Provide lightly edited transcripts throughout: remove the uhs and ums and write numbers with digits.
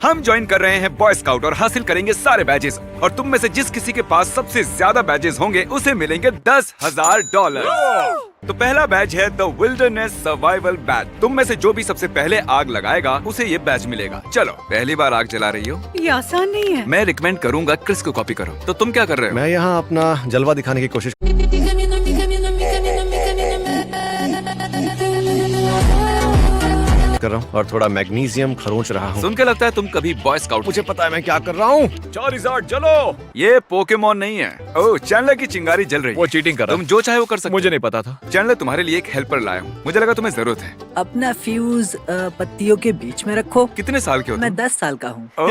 हम ज्वाइन कर रहे हैं बॉय स्काउट और हासिल करेंगे सारे बैजेस, और तुम में से जिस किसी के पास सबसे ज्यादा बैजेस होंगे उसे मिलेंगे $10,000। तो पहला बैज है द विल्डरनेस सर्वाइवल बैज। तुम में से जो भी सबसे पहले आग लगाएगा उसे ये बैज मिलेगा। चलो, पहली बार आग जला रही हो, ये आसान नहीं है। मैं रिकमेंड करूंगा क्रिस को कॉपी करो। तो तुम क्या कर रहे हो? मैं यहाँ अपना जलवा दिखाने की कोशिश कर रहा हूँ और थोड़ा मैग्नीशियम खरोंच रहा हूँ। सुन के लगता है तुम कभी बॉय स्काउट। मुझे पता है मैं क्या कर रहा हूँ। चार्जर जलो। ये पोकेमॉन नहीं है। ओह, चैंडलर की चिंगारी जल रही है। वो चीटिंग कर रहा तुम जो चाहे वो कर सकते। मुझे नहीं पता था। चैंडलर, तुम्हारे लिए एक हेल्पर लाया हूँ, मुझे लगा तुम्हें जरूरत है। अपना फ्यूज पत्तियों के बीच में रखो। कितने साल के हो? मैं 10 साल का हूँ। ओह,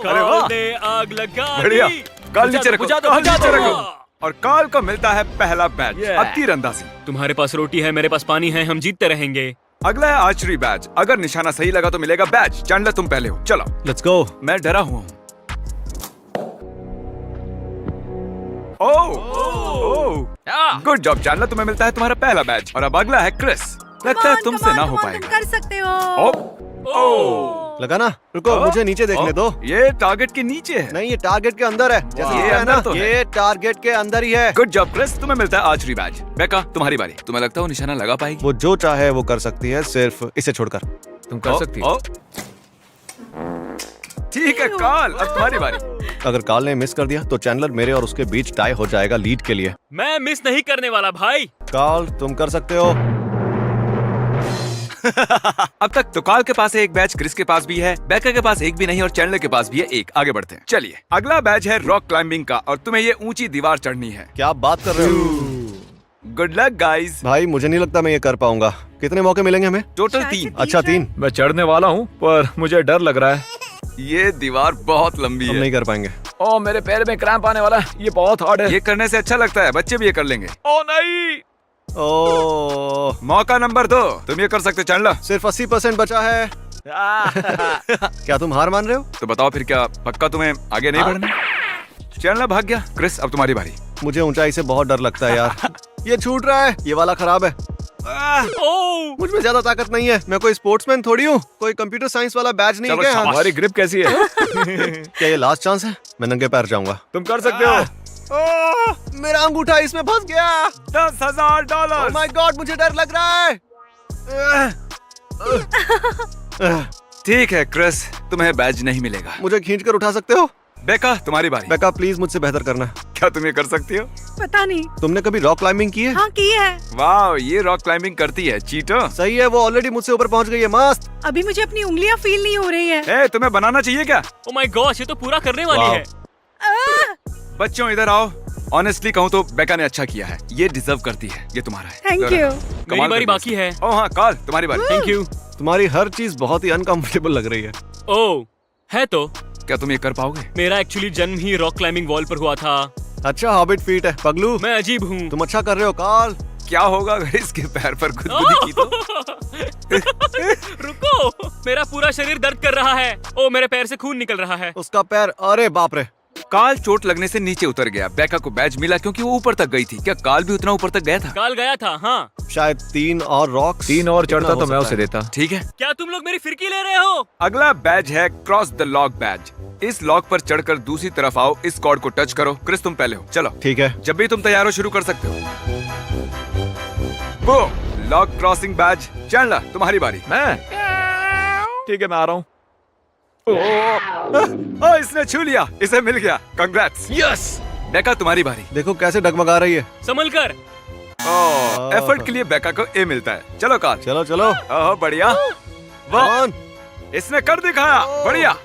अरे वाह, दे आग लगा बढ़िया। काल नीचे रखो, बुझा दो, काल बुझा नीचे दो। रखो। और काल को मिलता है पहला बैच। Yeah. अब तीरंदाजी। तुम्हारे पास रोटी है, मेरे पास पानी है, हम जीतते रहेंगे। अगला है आर्चरी बैच। अगर निशाना सही लगा तो मिलेगा बैच। चैंडलर, तुम पहले हो, चलो। Let's go. मैं डरा हुआ हूँ। ओह, गुड जॉब चैंडलर, तुम्हें मिलता है तुम्हारा पहला बैच। और अब अगला है क्रिस। लगता है तुमसे ना हो पाएगा। कर सकते हो। ओह, लगा ना? रुको, मुझे नीचे देखने दो। ये टारगेट के नीचे है। नहीं, ये टारगेट के अंदर है। जैसे ये ये है अंदर ना, तो है। ये टारगेट के अंदर ही है। गुड जॉब क्रिस, तुम्हें मिलता है आर्चरी बैच। बेका, तुम्हारी बारी। तुम्हें लगता है वो निशाना लगा पाएगी? वो जो चाहे वो कर सकती है, सिर्फ इसे छोड़कर। तुम कर सकती हो। ठीक है काल, अब तुम्हारी बारी। अगर काल ने मिस कर दिया तो चैंडलर मेरे और उसके बीच टाई हो जाएगा लीड के लिए। मैं मिस नहीं करने वाला भाई। काल, तुम कर सकते हो। अब तक तो काल के पास है एक बैच, क्रिस के पास भी है, बेका के पास एक भी नहीं और चैंडलर के पास भी है एक। आगे बढ़ते हैं। चलिए, अगला बैच है रॉक क्लाइंबिंग का और तुम्हें ये ऊंची दीवार चढ़नी है। क्या आप बात कर रहे हो? Good luck guys. भाई, मुझे नहीं लगता मैं ये कर पाऊंगा। कितने मौके मिलेंगे हमें? टोटल शायद 3। अच्छा, 3। मैं चढ़ने वाला हूँ पर मुझे डर लग रहा है। ये दीवार बहुत लंबी हम है। नहीं कर पाएंगे। ओ, मेरे पैर में क्रैम्प आने वाला है। ये बहुत हार्ड है। ये करने से अच्छा लगता है, बच्चे भी ये कर लेंगे। ओ नहीं। ओह, मौका नंबर 2, तुम ये कर सकते हो चैंडलर। सिर्फ 80% बचा है। क्या तुम हार मान रहे हो? तो बताओ फिर, क्या पक्का तुम्हें आगे नहीं बढ़ना? चैंडलर भाग गया। क्रिस, अब तुम्हारी बारी। मुझे ऊंचाई से बहुत डर लगता है यार। ये छूट रहा है, ये वाला खराब है। ओ, मुझ में ज्यादा ताकत नहीं है। मैं कोई स्पोर्ट्समैन थोड़ी हूँ। कोई कंप्यूटर साइंस वाला बैच नहीं है चलो, क्या? शाबाश। हमारी ग्रिप कैसी है? क्या ये लास्ट चांस है? मैं नंगे पैर जाऊंगा। तुम कर सकते हो। ओह, मेरा अंगूठा इसमें फंस गया। $10,000। ओह माय गॉड, मुझे डर लग रहा है। ठीक है क्रिस, तुम्हें बैज नहीं मिलेगा। मुझे खींच कर उठा सकते हो? बेका, तुम्हारी बारी। बेका, प्लीज मुझसे बेहतर करना। क्या तुम ये कर सकती हो? पता नहीं। तुमने कभी रॉक क्लाइंबिंग की है? हाँ, की है। वाह, ये रॉक क्लाइंबिंग करती है। चीटर। सही है, वो ऑलरेडी मुझसे ऊपर पहुंच गई है। मस्त। अभी मुझे अपनी उंगलियां फील नहीं हो रही है। तुम्हें बनाना चाहिए क्या? ओ माय गॉश, ये तो पूरा करने वाली वाह। है। बच्चों इधर आओ। ऑनेस्टली कहूँ तो बेका ने अच्छा किया है, ये डिजर्व करती है। ये तुम्हारा है। थैंक जरा यू। कमाल मेरी बारी कर बाकी दिया। है। ओह हाँ काल, तुम्हारी बारी। Thank you. तुम्हारी हर चीज बहुत ही अनकंफर्टेबल लग रही है। ओ, है तो। क्या तुम ये कर पाओगे? मेरा एक्चुअली जन्म ही रॉक क्लाइंबिंग वॉल पर हुआ था। अच्छा, हॉबिट फीट है पगलू। मैं अजीब हूँ। तुम अच्छा कर रहे हो काल। क्या होगा अगर इसके पैर पर गुदगुदी की तो? रुको, मेरा पूरा शरीर दर्द कर रहा है। ओ, मेरे पैर से खून निकल रहा है। उसका पैर, अरे बाप रे। काल चोट लगने से नीचे उतर गया। बेका को बैज मिला क्योंकि वो ऊपर तक गई थी। क्या काल भी उतना ऊपर तक गया था? काल गया था, हाँ। शायद 3 और रॉक्स। 3 और कितना चढ़ता हो तो मैं सकता उसे है? देता। ठीक है। क्या तुम लोग मेरी फिरकी ले रहे हो? अगला बैज है क्रॉस द लॉक बैज। इस लॉक पर चढ़कर दूसरी तरफ आओ, इस कॉर्ड को टच करो। क्रिस, तुम पहले हो, चलो। ठीक है। जब भी तुम तैयार हो शुरू कर सकते हो। Boom, lock crossing badge. Chandler, तुम्हारी बारी। मैं? ठीक है, मैं आ रहा हूँ। ओ, इसने छू लिया, इसे मिल गया। कांग्रेट्स। यस। बेका, तुम्हारी बारी। देखो कैसे डगमगा रही है। संभल कर। एफर्ट के लिए बेका को ए मिलता है। चलो काल। चलो चलो। ओह बढ़िया, वाह, कौन? इसने कर दिखाया। बढ़िया,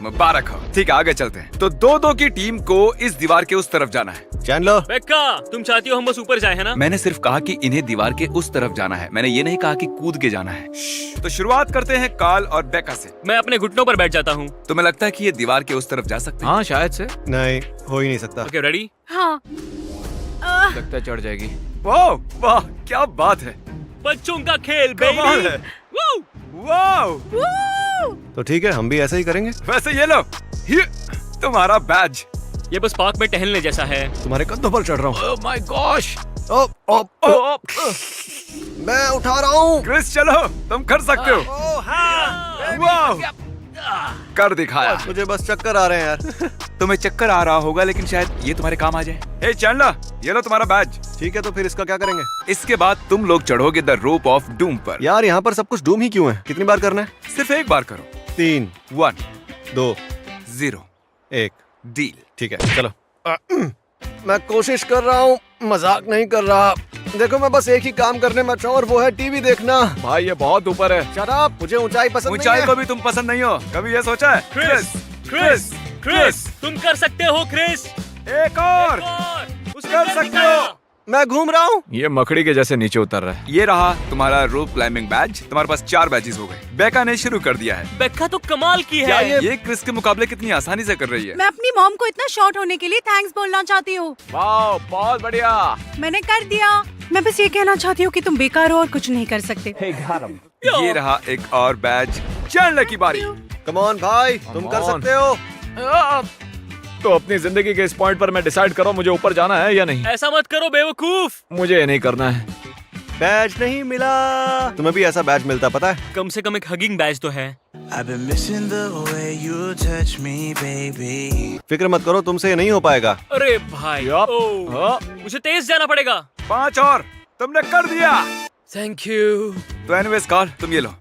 मुबारक हो। ठीक है, आगे चलते हैं। तो 2-2 की टीम को इस दीवार के उस तरफ जाना है। चैंडलर, बेक्का, तुम चाहती हो हम बस ऊपर जाए, है ना? मैंने सिर्फ कहा कि इन्हें दीवार के उस तरफ जाना है, मैंने ये नहीं कहा कि कूद के जाना है। तो शुरुआत करते हैं काल और बेका से। मैं अपने घुटनों पर बैठ जाता हूँ। तुम्हें लगता है कि ये दीवार के उस तरफ जा सकते हैं? हाँ, शायद से। नहीं, हो ही नहीं सकता। Okay, ready? हाँ। लगता है चढ़ जाएगी। वाह वाह, क्या बात है, बच्चों का खेल, कमाल बेबी। है। वाह, तो ठीक है, हम भी ऐसा ही करेंगे। वैसे ये लो, ये तुम्हारा बैज। ये बस पार्क में टहलने जैसा है। तुम्हारे कंधों पर चढ़ रहा हूँ। Oh my gosh. मैं उठा रहा हूँ। क्रिस चलो, तुम कर सकते हो। हाँ। कर दिखाया। मुझे बस चक्कर आ रहे हैं यार। तुम्हें चक्कर आ रहा होगा लेकिन शायद ये तुम्हारे काम आ जाए। हे चैंडलर, ये लो तुम्हारा बैज। ठीक है, तो फिर इसका क्या करेंगे? इसके बाद तुम लोग चढ़ोगे द रोप ऑफ डूम पर। यार यहाँ पर सब कुछ डूम ही क्यों है? कितनी बार करना है? सिर्फ एक बार करो। 3, 1, 2, 0 1। डील। ठीक है, चलो। मैं कोशिश कर रहा हूँ, मजाक नहीं कर रहा। देखो, मैं बस एक ही काम करने में अच्छा हूँ और वो है टीवी देखना। भाई ये बहुत ऊपर है। शट अप, मुझे ऊंचाई पसंद नहीं ऊंचाई है। को भी तुम पसंद नहीं हो। कभी ये सोचा है? क्रिस, तुम कर सकते हो क्रिस। एक और उसने कर सकते दिखाया। हो। मैं घूम रहा हूँ। ये मकड़ी के जैसे नीचे उतर रहा है। ये रहा तुम्हारा रोप क्लाइंबिंग बैज। तुम्हारे पास 4 बैजेस हो गए। बेका ने शुरू कर दिया है। बेक्का तो कमाल की क्या है। ये क्रिस के मुकाबले कितनी आसानी से कर रही है। मैं अपनी मॉम को इतना शॉर्ट होने के लिए थैंक्स बोलना चाहती हूँ। वाह, बहुत बढ़िया। मैंने कर दिया। मैं बस ये कहना चाहती हूँ कि तुम बेकार हो और कुछ नहीं कर सकते। ये रहा एक और बैज। चैंडलर की बारी। कम ऑन भाई, तुम Come कर on. सकते हो। तो अपनी जिंदगी के इस पॉइंट पर मैं डिसाइड करो मुझे ऊपर जाना है या नहीं। ऐसा मत करो बेवकूफ। मुझे ये नहीं करना है। बैज नहीं मिला। तुम्हें भी ऐसा बैज मिलता, पता है? कम से कम एक हगिंग बैच तो है। I've been missing the way you touch me, baby. फिक्र मत करो, तुमसे ये नहीं हो पाएगा। अरे भाई, Yup. ओह, हाँ। मुझे तेज जाना पड़ेगा। 5 और तुमने कर दिया। Thank you. तो एनीवेज कार्ल, तुम ये लो।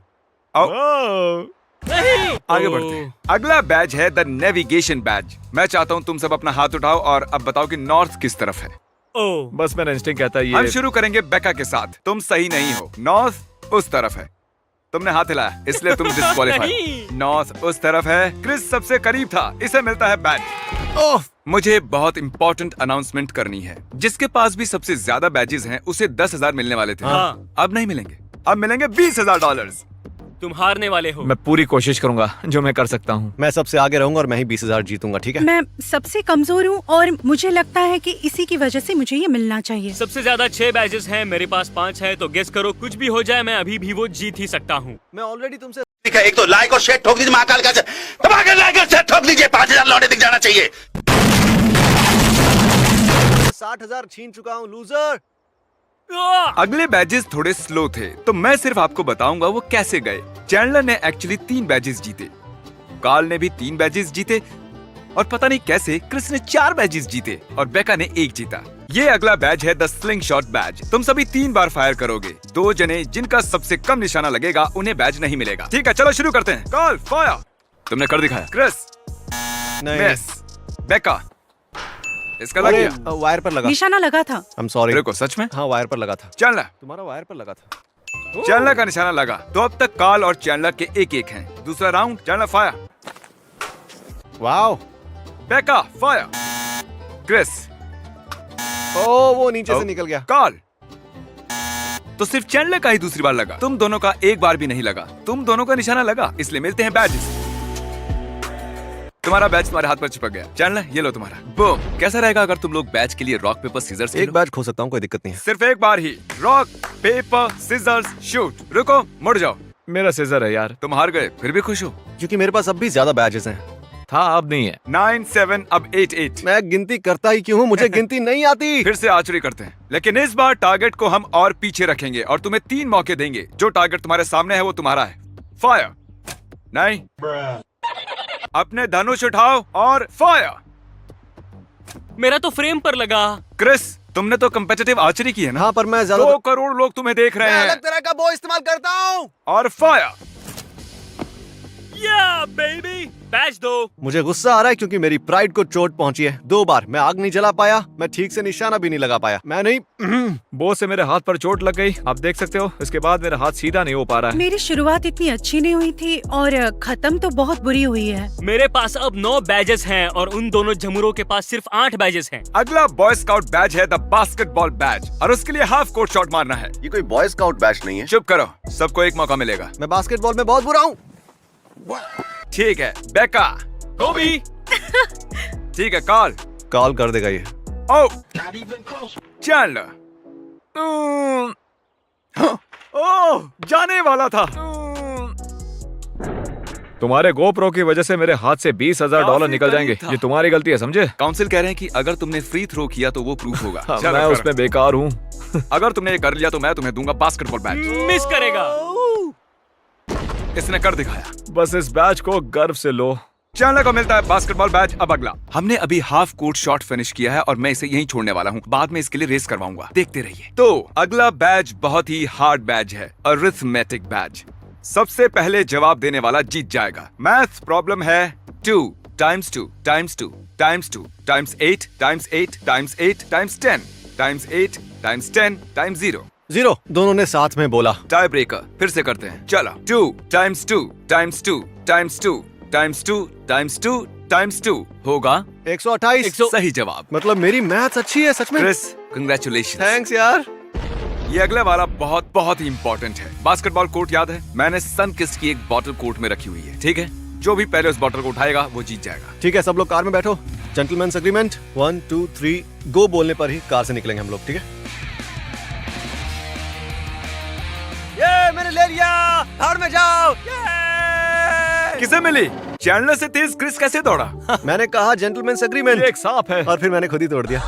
आओ नहीं, आगे बढ़ते हैं। अगला बैज है द नेविगेशन बैज। मैं चाहता हूँ तुम सब अपना हाथ उठाओ और अब बताओ कि नॉर्थ किस तरफ है। ओह, बस मेरा इंस्टिंक्ट कहता है हम ये। शुरू करेंगे बेका के साथ। तुम सही नहीं हो। नॉर्थ उस तरफ है। तुमने हाथ हिलाया इसलिए तुम डिस्क्वालीफाई। नहीं। नॉर्थ उस तरफ है। क्रिस सबसे करीब था, इसे मिलता है बैज। ओह, मुझे बहुत इंपॉर्टेंट अनाउंसमेंट करनी है। जिसके पास भी सबसे ज्यादा बैजेस हैं उसे 10,000 मिलने वाले थे। हाँ। अब नहीं मिलेंगे। अब मिलेंगे $20,000। तुम हारने वाले हो। मैं पूरी कोशिश करूंगा जो मैं कर सकता हूँ। मैं सबसे आगे रहूंगा और मैं ही 20,000 जीतूंगा, ठीक है? मैं सबसे कमजोर हूँ और मुझे लगता है कि इसी की वजह से मुझे ये मिलना चाहिए। सबसे ज्यादा 6 बैजेस हैं, मेरे पास 5 है, तो गेस करो कुछ भी हो जाए मैं अभी भी वो जीत ही सकता हूँ। मैं ऑलरेडी तुमसे ठीक है, एक तो लाइक और शेयर ठोक दीजिए महाकाल का दबाकर लाइक और शेयर ठोक दीजिए। 5,000 लौटे दिख जाना चाहिए। 60,000 छीन चुका हूँ, लूजर। अगले बैजेस थोड़े स्लो थे तो मैं सिर्फ आपको बताऊंगा वो कैसे गए। चैंडलर ने एक्चुअली 3 बैजेस जीते, कार्ल ने भी 3 बैजेस जीते और पता नहीं कैसे क्रिस ने 4 बैजेस जीते और बेका ने 1 जीता। ये अगला बैज है द स्लिंग शॉट बैज। तुम सभी 3 बार फायर करोगे। 2 जने जिनका सबसे कम निशाना लगेगा उन्हें बैज नहीं मिलेगा। ठीक है, चलो शुरू करते हैं। Carl fire. तुमने कर दिखाया। क्रिस नहीं, मिस। बेका इसका लग अरे, गया। वायर पर लगा। निशाना लगा था। I'm sorry। देखो सच में। हाँ, वायर पर लगा था। चैंडलर, तुम्हारा वायर पर लगा था। चैंडलर का निशाना लगा तो अब तक कार्ल और चैंडलर के 1-1 हैं। दूसरा राउंड चैंडलर फायर। वाओ। बेका फायर। क्रिस। ओ, वो नीचे से निकल गया। कार्ल। तो सिर्फ चैंडलर का ही दूसरी बार लगा। तुम दोनों का एक बार भी नहीं लगा। तुम दोनों का निशाना लगा, इसलिए मिलते हैं बैजेस। तुम्हारा बैच तुम्हारे हाथ पर चिपक गया। चैंडलर, ये लो तुम्हारा। बूम। कैसा रहेगा अगर तुम लोग बैच के लिए रॉक पेपर सीजर्स एक बैच खो सकता हूँ, कोई दिक्कत नहीं है। सिर्फ एक बार ही। Rock paper scissors shoot. रुको, मुड़ जाओ। मेरा सीजर है यार। तुम हार गए, फिर भी खुश हो। क्योंकि मेरे पास अब भी ज्यादा बैजेस हैं। था अब नहीं है। 9-7 अब 8-8। मैं गिनती करता ही क्यों हूँ, मुझे गिनती नहीं आती। फिर से आर्चरी करते हैं, लेकिन इस बार टारगेट को हम और पीछे रखेंगे और तुम्हें 3 मौके देंगे। जो टारगेट तुम्हारे सामने है वो तुम्हारा है। फायर। नहीं, अपने धनुष उठाओ और फायर। मेरा तो फ्रेम पर लगा। क्रिस, तुमने तो कम्पिटिटिव आर्चरी की है ना? हाँ, पर मैं 2 ज्यादा करोड़ लोग तुम्हें देख रहे मैं हैं। अलग तरह का बो इस्तेमाल करता हूँ। और फायर। या बेबी, बैच दो। मुझे गुस्सा आ रहा है क्योंकि मेरी प्राइड को चोट पहुंची है। 2 बार मैं आग नहीं जला पाया, मैं ठीक से निशाना भी नहीं लगा पाया। मैं नहीं। बो से मेरे हाथ पर चोट लग गई, आप देख सकते हो। इसके बाद मेरा हाथ सीधा नहीं हो पा रहा है। मेरी शुरुआत इतनी अच्छी नहीं हुई थी और खत्म तो बहुत बुरी हुई है। मेरे पास अब 9 बैजेस हैं और उन दोनों झमुरों के पास सिर्फ 8 बैजेस हैं। अगला बॉय स्काउट बैच है द बास्केटबॉल बैच और उसके लिए हाफ कोर्ट शॉट मारना है। ये कोई बॉय स्काउट बैच नहीं है। चुप करो, सबको एक मौका मिलेगा। मैं बास्केटबॉल में बहुत बुरा हूँ। ठीक है, बेका। कोबी। ठीक है, कार्ल। कॉल कर देगा ये। ओ चैंडलर। ओह, जाने वाला था। तुम्हारे गोप्रो की वजह से मेरे हाथ से $20,000 काफी निकल जाएंगे। करीब था। ये तुम्हारी गलती है, समझे? काउंसिल कह रहे हैं कि अगर तुमने फ्री थ्रो किया तो वो प्रूफ होगा। चलो, मैं करो। उसमें बेकार हूँ। अगर तुमने ये कर लिया तो मैं तुम्हें दूंगा बास्केटबॉल बैच। मिस करेगा। इसने कर दिखाया। बस इस बैच को गर्व से लो। चैंडलर को मिलता है बास्केटबॉल बैच। अब अगला, हमने अभी हाफ कोर्ट शॉट फिनिश किया है और मैं इसे यहीं छोड़ने वाला हूँ। बाद में इसके लिए रेस करवाऊंगा, देखते रहिए। तो अगला बैच बहुत ही हार्ड बैच है, अरिथमेटिक बैच। सबसे पहले जवाब देने वाला जीत जाएगा। मैथ प्रॉब्लम है 2 times 2 times 2 times 2 times 8 times 8 times 8 times 10 times 8 times 10 times 0। 0 दोनों ने साथ में बोला। टाई ब्रेकर फिर से करते हैं। चलो 2 times 2 times 2 times 2 times 2 times 2 times 2 होगा 128। सही जवाब। मतलब मेरी मैथ्स अच्छी है सच में। Chris congratulation. थैंक्स यार। ये अगले वाला बहुत बहुत ही इंपॉर्टेंट है। बास्केटबॉल कोर्ट याद है? मैंने सनकिस्ट की एक बॉटल कोर्ट में रखी हुई है, ठीक है? जो भी पहले उस बॉटल को उठाएगा वो जीत जाएगा। ठीक है, सब लोग कार में बैठो। जेंटलमैन्स एग्रीमेंट 1 2 3 गो बोलने पर ही कार से निकलेंगे हम लोग, ठीक है? ये मैंने ले लिया, कार में जाओ। किसे मिली? चैंडलर से तेज क्रिस कैसे दौड़ा? मैंने कहा जेंटलमैन्स एग्रीमेंट, एक सांप है। और फिर मैंने खुद ही तोड़ दिया।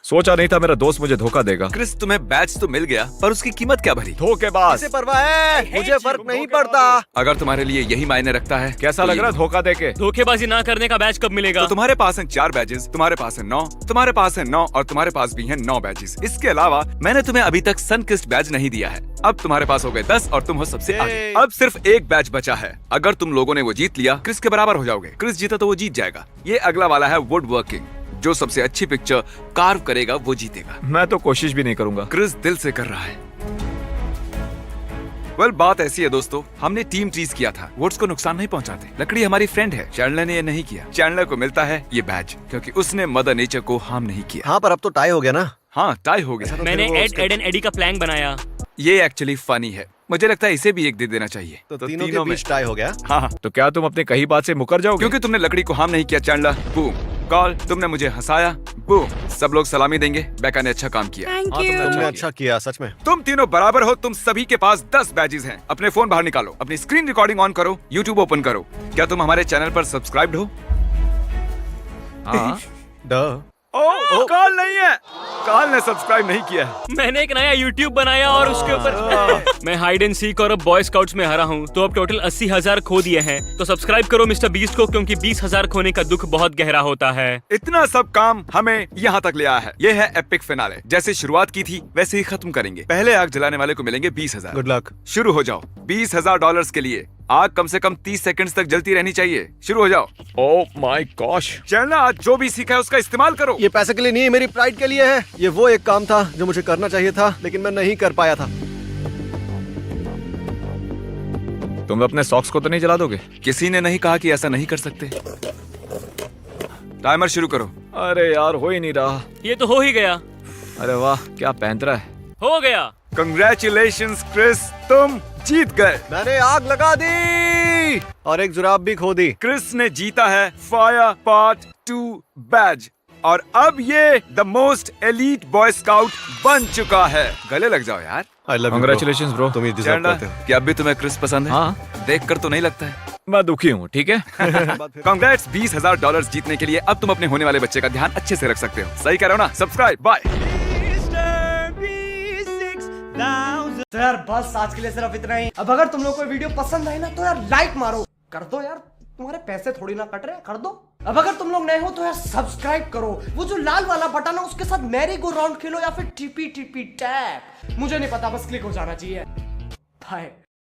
सोचा नहीं था मेरा दोस्त मुझे धोखा देगा। क्रिस तुम्हें बैच तो मिल गया, पर उसकी कीमत क्या भरी? धोखेबाज। इसे परवाह है, मुझे फर्क नहीं पड़ता। अगर तुम्हारे लिए यही मायने रखता है, कैसा लग रहा है धोखा देके? धोखेबाजी ना करने का बैच कब मिलेगा? तो तुम्हारे पास हैं 4 बैजेस, तुम्हारे पास है 9, तुम्हारे पास है 9 और तुम्हारे पास भी हैं 9 बैजेस। इसके अलावा मैंने तुम्हें अभी तक सनकिस्ट बैज नहीं दिया है। अब तुम्हारे पास हो गए 10 और तुम हो सबसे आगे। अब सिर्फ एक बैच बचा है। अगर तुम लोगों ने वो जीत लिया, क्रिस के बराबर हो जाओगे। क्रिस जीता तो वो जीत जाएगा। ये अगला वाला है वुड वर्किंग। जो सबसे अच्छी पिक्चर कार्व करेगा वो जीतेगा। मैं तो कोशिश भी नहीं करूंगा। क्रिस दिल से कर रहा है। बात ऐसी है दोस्तों, हमने टीम ट्रीज किया था। वुड्स को नुकसान नहीं पहुंचाते। लकड़ी हमारी फ्रेंड है। चैंडलर ने ये नहीं किया। चैंडलर को मिलता है ये बैज, क्योंकि उसने मदर नेचर को हार्म नहीं किया। हाँ, पर अब तो टाई हो गया ना। हाँ, टाई हो गया। मैंने एड एंड एडी का प्लैंक बनाया। ये एक्चुअली फनी है। मुझे लगता है इसे भी एक दे देना चाहिए। तो तीनों के बीच टाई हो गया। हाँ, तो क्या तुम अपनी कही बात से मुकर जाओगे? क्योंकि तुमने लकड़ी को हार्म नहीं किया। Chandler boom. कॉल, तुमने मुझे हंसाया। बूम। सब लोग सलामी देंगे। बेका ने अच्छा काम किया। थैंक हाँ, यू। तुमने अच्छा किया सच में। तुम तीनों बराबर हो। तुम सभी के पास 10 बैजेस हैं। अपने फोन बाहर निकालो, अपनी स्क्रीन रिकॉर्डिंग ऑन करो, यूट्यूब ओपन करो। क्या तुम हमारे चैनल पर सब्सक्राइब्ड हो? हाँ। कॉल नहीं है। कॉल ने सब्सक्राइब नहीं किया है। मैंने एक नया YouTube बनाया और उसके ऊपर मैं हाइड एंड सीक और अब बॉय स्काउट्स में हरा हूँ। तो अब टोटल 80,000 खो दिए हैं। तो सब्सक्राइब करो मिस्टर बीस्ट को, क्योंकि 20,000 खोने का दुख बहुत गहरा होता है। इतना सब काम हमें यहाँ तक ले आया है। ये है एपिक फिनाले। जैसे शुरुआत की थी वैसे ही खत्म करेंगे। पहले आग जलाने वाले को मिलेंगे 20,000। Good luck. शुरू हो जाओ। $20,000 के लिए आग कम से कम 30 सेकंड्स तक जलती रहनी चाहिए। शुरू हो जाओ। Oh my gosh. चैंडलर, आज जो भी सीखा है उसका इस्तेमाल करो। ये पैसे के लिए नहीं, मेरी प्राइड के लिए है। ये वो एक काम था जो मुझे करना चाहिए था, लेकिन मैं नहीं कर पाया था। तुम अपने सॉक्स को तो नहीं जला दोगे? किसी ने नहीं कहा कि ऐसा नहीं कर सकते। टाइमर शुरू करो। अरे यार, हो ही नहीं रहा। ये तो हो ही गया। अरे वाह, क्या पैंतरा है। हो गया। कंग्रेचुलेशंस क्रिस, तुम जीत गए। मैंने आग लगा दी और एक जुराब भी खो दी। क्रिस ने जीता है फायर पार्ट 2 बैज और अब ये the most elite boy scout बन चुका है। गले लग जाओ यार। I love you. Congratulations, bro. तुम ये डिजर्व चैंडलर, करते हो। क्या अब भी तुम्हें क्रिस पसंद है? हाँ। देखकर तो नहीं लगता है। मैं दुखी हूँ, ठीक है? कांग्रेट्स $20,000 जीतने के लिए अब तुम अपने होने वाले बच्चे का ध्यान अच्छे से रख सकते हो। सही कह रहे हो ना? सब्सक्राइब। बाय। तो यार बस आज के लिए सिर्फ इतना ही। अब अगर तुम लोग को वीडियो पसंद आई ना तो यार लाइक मारो, कर दो यार, तुम्हारे पैसे थोड़ी ना कट रहे, कर दो। अब अगर तुम लोग नए हो तो यार सब्सक्राइब करो। वो जो लाल वाला बटन है उसके साथ मैरी गो राउंड खेलो या फिर टीपी टैप, मुझे नहीं पता, बस क्लिक हो जाना चाहिए। बाय।